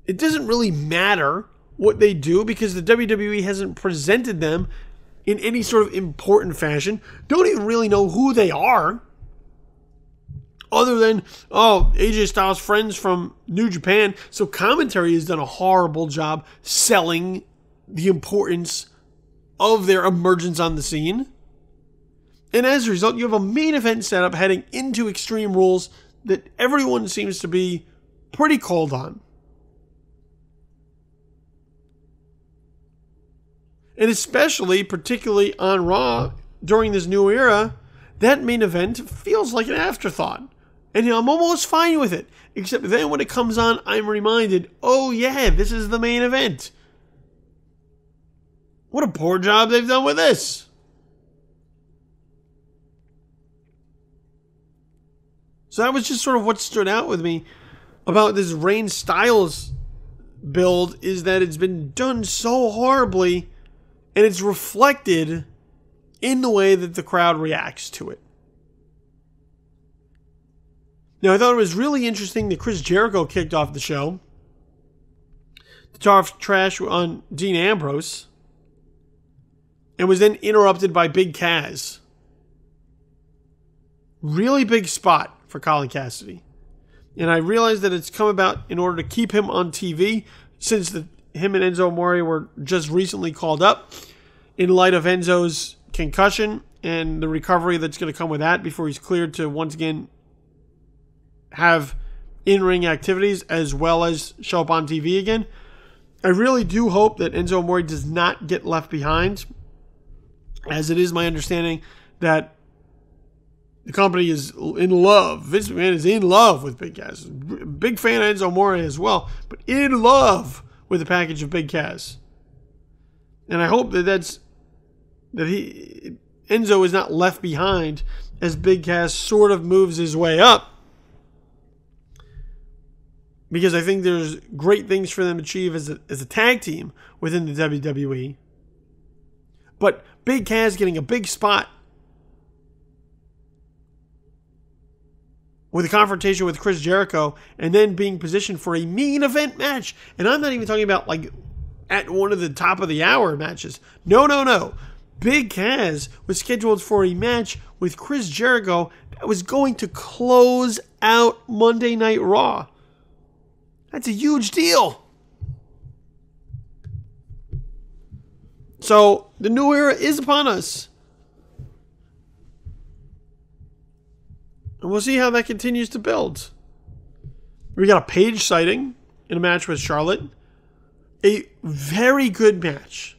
it doesn't really matter what they do because the WWE hasn't presented them in any sort of important fashion. Don't even really know who they are. Other than, AJ Styles' friends from New Japan. So commentary has done a horrible job selling the importance of their emergence on the scene. And as a result, you have a main event setup heading into Extreme Rules that everyone seems to be pretty cold on. And especially, particularly on Raw, during this new era, that main event feels like an afterthought. And I'm almost fine with it. Except then when it comes on, I'm reminded, oh yeah, this is the main event. What a poor job they've done with this. So that was just sort of what stood out with me about this Reigns Styles build, is that it's been done so horribly, and it's reflected in the way that the crowd reacts to it. Now, I thought it was really interesting that Chris Jericho kicked off the show to talk trash on Dean Ambrose and was then interrupted by Big Cass. Really big spot for Colin Cassidy. And I realized that it's come about in order to keep him on TV since him and Enzo Amore were just recently called up in light of Enzo's concussion and the recovery that's going to come with that before he's cleared to once again have in-ring activities as well as show up on TV again. I really do hope that Enzo Amore does not get left behind, as it is my understanding that the company is in love. Vince McMahon is in love with Big Cass. Big fan of Enzo Amore as well, but in love with the package of Big Cass. And I hope that Enzo is not left behind as Big Cass sort of moves his way up. Because I think there's great things for them to achieve as a tag team within the WWE. But Big Cass getting a big spot with a confrontation with Chris Jericho and then being positioned for a main event match. And I'm not even talking about like at one of the top of the hour matches. No. Big Cass was scheduled for a match with Chris Jericho that was going to close out Monday Night Raw. That's a huge deal. So the new era is upon us. And we'll see how that continues to build. We got a Paige sighting in a match with Charlotte. A very good match.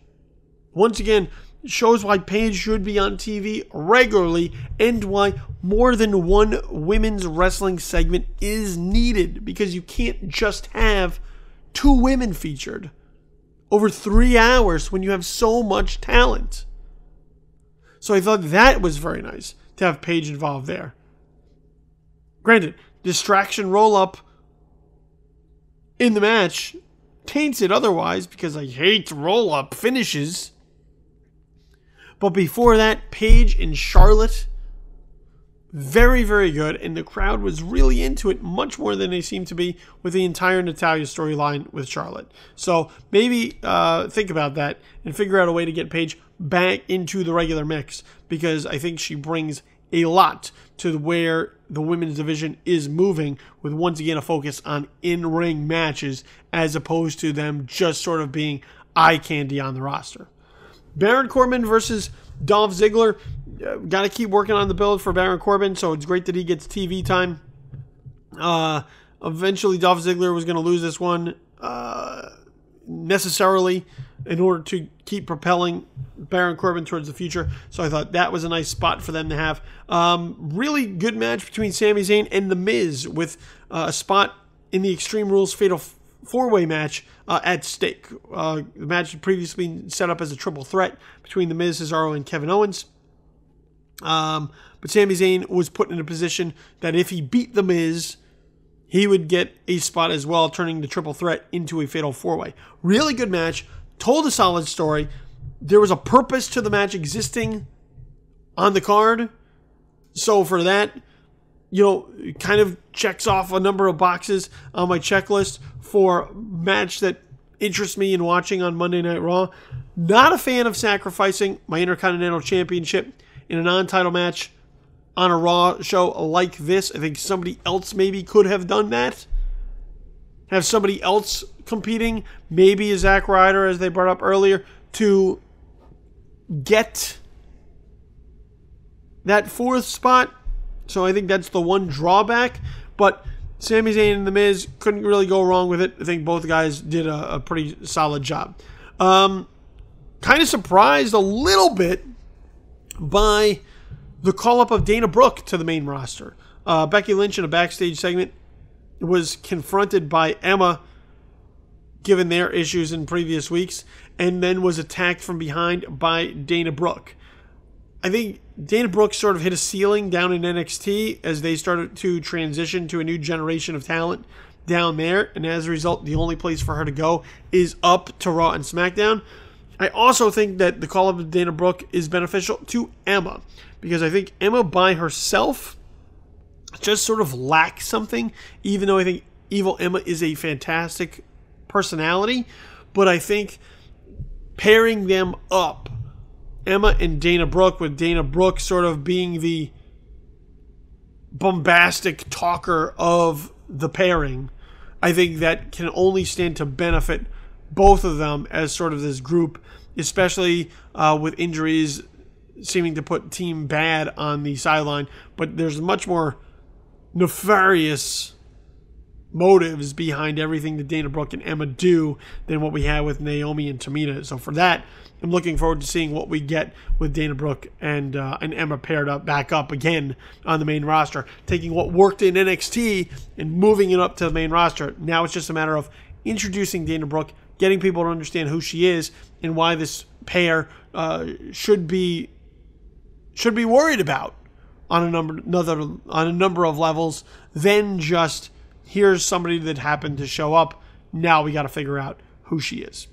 Once again, shows why Paige should be on TV regularly and why more than one women's wrestling segment is needed, because you can't just have 2 women featured over 3 hours when you have so much talent. So I thought that was very nice to have Paige involved there. Granted, distraction roll-up in the match taints it otherwise, because I hate roll-up finishes. But before that, Paige and Charlotte, very, very good. And the crowd was really into it much more than they seemed to be with the entire Natalya storyline with Charlotte. So maybe think about that and figure out a way to get Paige back into the regular mix, because I think she brings a lot to where the women's division is moving, with once again a focus on in-ring matches as opposed to them just sort of being eye candy on the roster. Baron Corbin versus Dolph Ziggler. Got to keep working on the build for Baron Corbin, so it's great that he gets TV time. Eventually, Dolph Ziggler was going to lose this one necessarily in order to keep propelling Baron Corbin towards the future. So I thought that was a nice spot for them to have. Really good match between Sami Zayn and The Miz, with a spot in the Extreme Rules Fatal 4-Way match at stake. The match had previously been set up as a triple threat between The Miz, Cesaro, and Kevin Owens. But Sami Zayn was put in a position that if he beat The Miz, he would get a spot as well, turning the triple threat into a Fatal 4-Way. Really good match. Told a solid story. There was a purpose to the match existing on the card. So for that, it kind of checks off a number of boxes on my checklist for match that interests me in watching on Monday Night Raw. Not a fan of sacrificing my Intercontinental Championship in a non-title match on a Raw show like this. I think somebody else maybe could have done that. Have somebody else competing, maybe a Zack Ryder, as they brought up earlier, to get that fourth spot. So I think that's the one drawback. But Sami Zayn and The Miz couldn't really go wrong with it. I think both guys did a pretty solid job. Kind of surprised a little bit by the call-up of Dana Brooke to the main roster. Becky Lynch, in a backstage segment, was confronted by Emma, given their issues in previous weeks, and then was attacked from behind by Dana Brooke. I think Dana Brooke sort of hit a ceiling down in NXT as they started to transition to a new generation of talent down there, and as a result, the only place for her to go is up to Raw and SmackDown. I also think that the call-up of Dana Brooke is beneficial to Emma, because I think Emma by herself just sort of lacks something, even though I think Evil Emma is a fantastic personality. But I think pairing them up, Emma and Dana Brooke, with Dana Brooke sort of being the bombastic talker of the pairing, I think that can only stand to benefit both of them as sort of this group, especially with injuries seeming to put Team Bad on the sideline. But there's much more nefarious motives behind everything that Dana Brooke and Emma do than what we had with Naomi and Tamina. So for that, I'm looking forward to seeing what we get with Dana Brooke and Emma paired up back up again on the main roster, taking what worked in NXT and moving it up to the main roster. Now it's just a matter of introducing Dana Brooke, getting people to understand who she is and why this pair should be worried about on a number of levels than just here's somebody that happened to show up. Now we got to figure out who she is.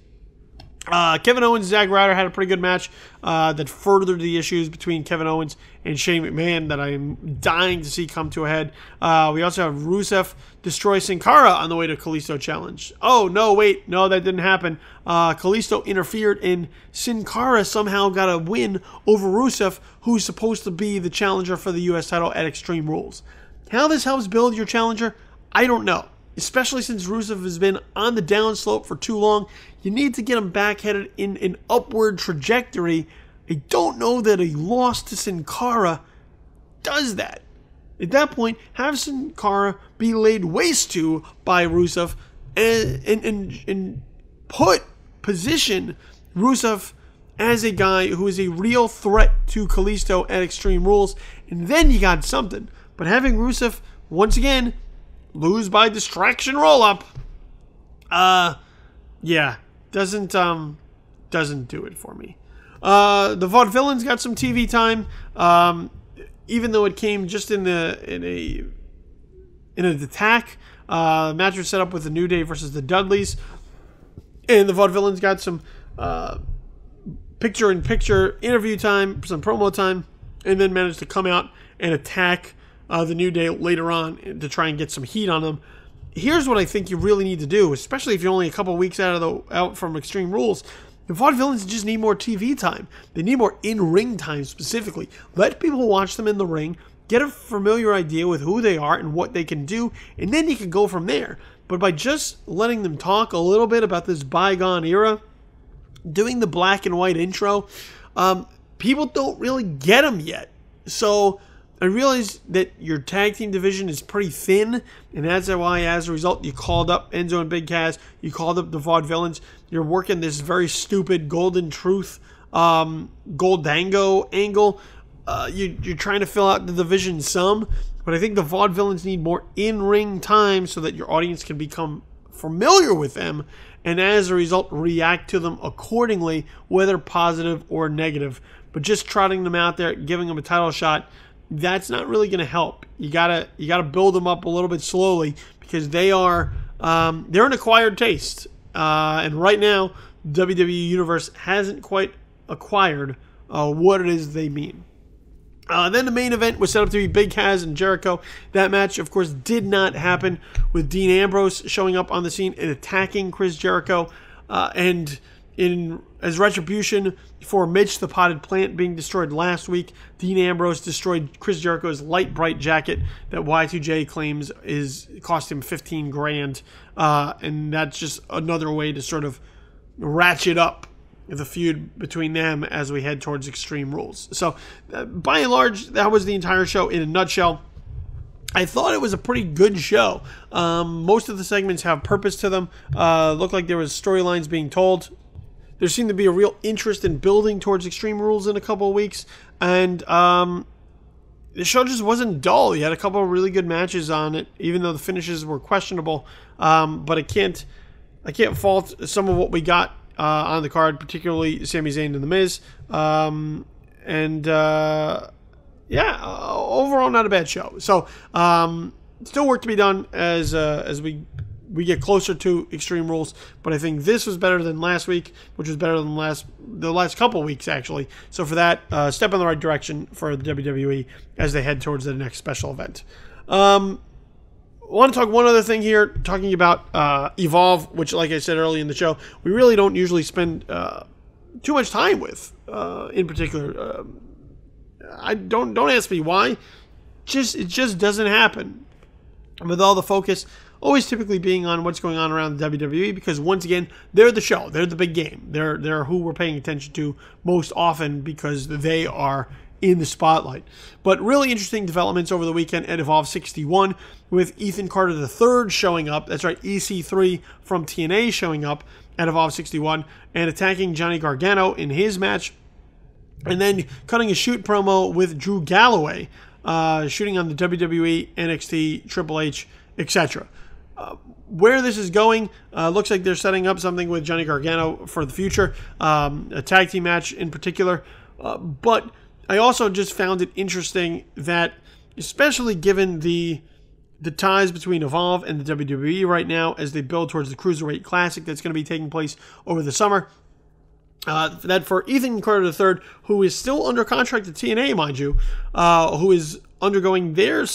Kevin Owens and Zack Ryder had a pretty good match that furthered the issues between Kevin Owens and Shane McMahon that I'm dying to see come to a head. We also have Rusev destroy Sin Cara on the way to Kalisto Challenge. Oh, no, wait. No, that didn't happen. Kalisto interfered and Sin Cara somehow got a win over Rusev, who's supposed to be the challenger for the U.S. title at Extreme Rules. How this helps build your challenger, I don't know. Especially since Rusev has been on the downslope for too long. You need to get him back headed in an upward trajectory. I don't know that a loss to Sin Cara does that. At that point, have Sin Cara be laid waste to by Rusev and position Rusev as a guy who is a real threat to Kalisto at Extreme Rules, and then you got something. But having Rusev, once again, lose by distraction roll-up, doesn't do it for me. The Vaudevillains got some TV time, even though it came just in an attack. Match was set up with the New Day versus the Dudleys, and the Vaudevillains got some picture-in-picture interview time, some promo time, and then managed to come out and attack the New Day later on to try and get some heat on them. Here's what I think you really need to do, especially if you're only a couple weeks out from Extreme Rules. The Vaudevillains just need more TV time. They need more in-ring time specifically. Let people watch them in the ring get a familiar idea with who they are and what they can do, and then you can go from there. But by just letting them talk a little bit about this bygone era, doing the black and white intro, people don't really get them yet. So I realize that your tag team division is pretty thin, and that's why, as a result, you called up Enzo and Big Cass, you called up the Vaudevillains, you're working this very stupid Golden Truth, Goldango angle. You're trying to fill out the division some, but I think the Vaudevillains need more in-ring time so that your audience can become familiar with them, and as a result, react to them accordingly, whether positive or negative. But just trotting them out there, giving them a title shot, that's not really going to help. You gotta build them up a little bit slowly, because they're an acquired taste, and right now WWE Universe hasn't quite acquired what it is they mean. Then the main event was set up to be Big Cass and Jericho. That match, of course, did not happen, with Dean Ambrose showing up on the scene and attacking Chris Jericho, and as retribution for Mitch the Potted Plant being destroyed last week, Dean Ambrose destroyed Chris Jericho's light bright jacket that Y2J claims cost him $15,000, and that's just another way to sort of ratchet up the feud between them as we head towards Extreme Rules. So, by and large, that was the entire show in a nutshell. I thought it was a pretty good show. Most of the segments have purpose to them. Looked like there was storylines being told. There seemed to be a real interest in building towards Extreme Rules in a couple of weeks, and the show just wasn't dull. You had a couple of really good matches on it, even though the finishes were questionable. But I can't fault some of what we got on the card, particularly Sami Zayn and The Miz. Overall not a bad show. So, still work to be done as we get closer to Extreme Rules, but I think this was better than last week, which was better than the last couple weeks, actually. So for that, step in the right direction for the WWE as they head towards the next special event. I want to talk one other thing here, talking about Evolve, which, like I said earlier in the show, we really don't usually spend too much time with, in particular. I don't ask me why. It just doesn't happen. With all the focus always typically being on what's going on around the WWE, because once again, they're the show, they're the big game, they're who we're paying attention to most often because they are in the spotlight. But really interesting developments over the weekend at Evolve 61, with Ethan Carter III showing up. That's right, EC3 from TNA showing up at Evolve 61 and attacking Johnny Gargano in his match, and then cutting a shoot promo with Drew Galloway, shooting on the WWE, NXT, Triple H, etc. Where this is going, looks like they're setting up something with Johnny Gargano for the future, a tag team match in particular. But I also just found it interesting that, especially given the ties between Evolve and the WWE right now as they build towards the Cruiserweight Classic that's going to be taking place over the summer, that for Ethan Carter III, who is still under contract to TNA, mind you, who is undergoing their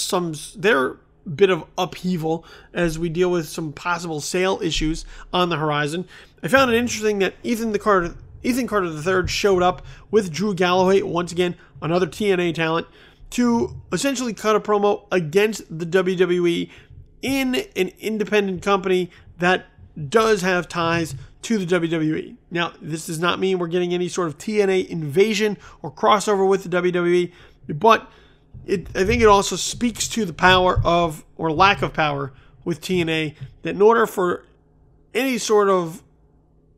bit of upheaval as we deal with some possible sale issues on the horizon. I found it interesting that Ethan Carter III showed up with Drew Galloway, once again, another TNA talent, to essentially cut a promo against the WWE in an independent company that does have ties to the WWE. Now, this does not mean we're getting any sort of TNA invasion or crossover with the WWE, but I think it also speaks to the power of, or lack of power with TNA, that in order for any sort of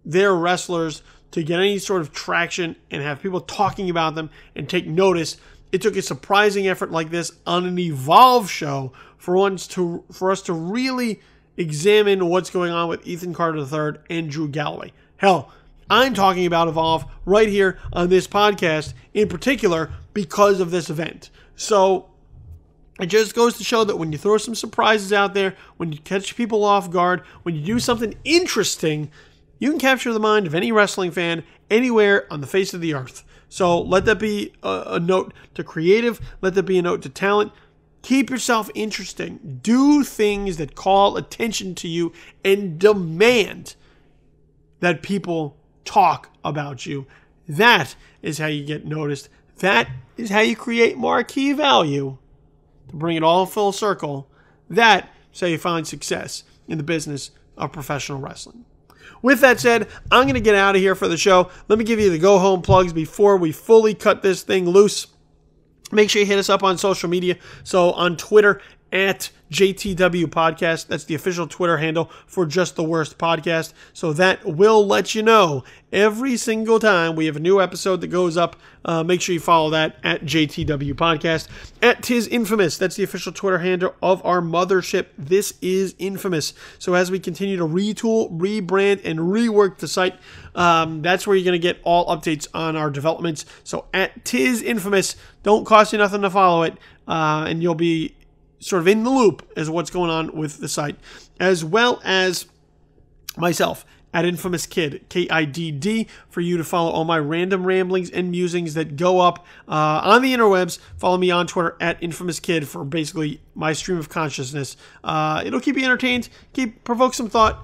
their wrestlers to get any sort of traction and have people talking about them and take notice, it took a surprising effort like this on an Evolve show for us to really examine what's going on with Ethan Carter III and Drew Galloway. Hell, I'm talking about Evolve right here on this podcast in particular because of this event. So it just goes to show that when you throw some surprises out there, when you catch people off guard, when you do something interesting, you can capture the mind of any wrestling fan anywhere on the face of the earth. So let that be a note to creative. Let that be a note to talent. Keep yourself interesting. Do things that call attention to you and demand that people talk about you. That is how you get noticed. That is how you create marquee value to bring it all full circle, that's how you find success in the business of professional wrestling. With that said, I'm going to get out of here for the show. Let me give you the go-home plugs before we fully cut this thing loose. Make sure you hit us up on social media. So on Twitter, at JTW Podcast. That's the official Twitter handle for Just the Worst Podcast. So that will let you know every single time we have a new episode that goes up. Make sure you follow that at JTW Podcast. At Tis Infamous. That's the official Twitter handle of our mothership. This is Infamous. So as we continue to retool, rebrand, and rework the site, that's where you're going to get all updates on our developments. So at Tis Infamous, don't cost you nothing to follow it, and you'll be sort of in the loop as what's going on with the site, as well as myself at Infamous Kid, Kidd, for you to follow all my random ramblings and musings that go up on the interwebs. Follow me on Twitter at Infamous Kid for basically my stream of consciousness. It'll keep you entertained, provoke some thought.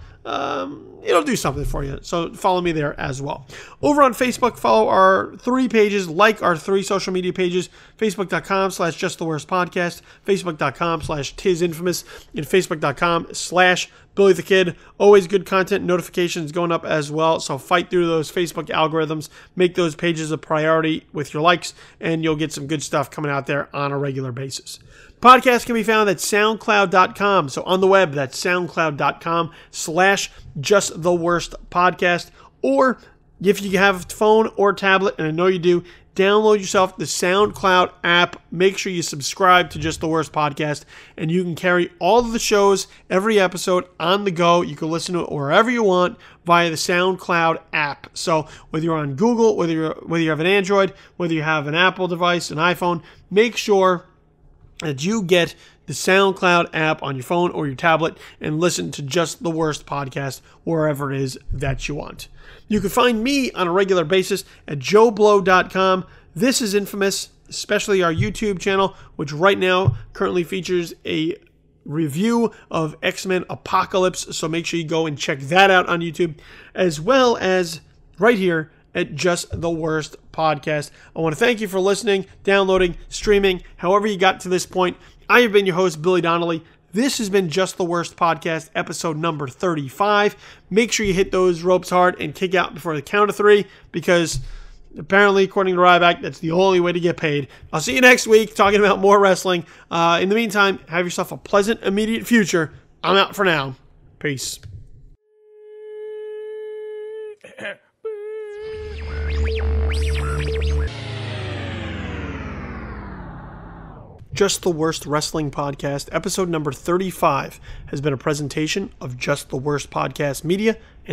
It'll do something for you. So follow me there as well. Over on Facebook, follow our 3 pages, like our 3 social media pages, facebook.com/justtheworstpodcast, facebook.com/tisinfamous, and facebook.com/BillyTheKid. Always good content, notifications going up as well. So fight through those Facebook algorithms, make those pages a priority with your likes, and you'll get some good stuff coming out there on a regular basis. Podcast can be found at soundcloud.com. So on the web, that's soundcloud.com/justtheworstpodcast. Or if you have a phone or tablet, and I know you do, download yourself the SoundCloud app. Make sure you subscribe to Just the Worst Podcast, and you can carry all of the shows, every episode on the go. You can listen to it wherever you want via the SoundCloud app. So whether you're on Google, whether you have an Android, whether you have an Apple device, an iPhone, make sure that you get the SoundCloud app on your phone or your tablet and listen to Just the Worst Podcast wherever it is that you want. You can find me on a regular basis at joeblow.com. This is Infamous, especially our YouTube channel, which right now currently features a review of X-Men Apocalypse. So make sure you go and check that out on YouTube, as well as right here at Just the Worst Podcast. I want to thank you for listening, downloading, streaming, however you got to this point. I have been your host, Billy Donnelly. This has been Just the Worst Podcast, episode number 35. Make sure you hit those ropes hard and kick out before the count of 3, because apparently, according to Ryback, that's the only way to get paid. I'll see you next week talking about more wrestling. In the meantime, have yourself a pleasant, immediate future. I'm out for now. Peace. Just the Worst Wrestling Podcast, episode number 35, has been a presentation of Just the Worst Podcast Media and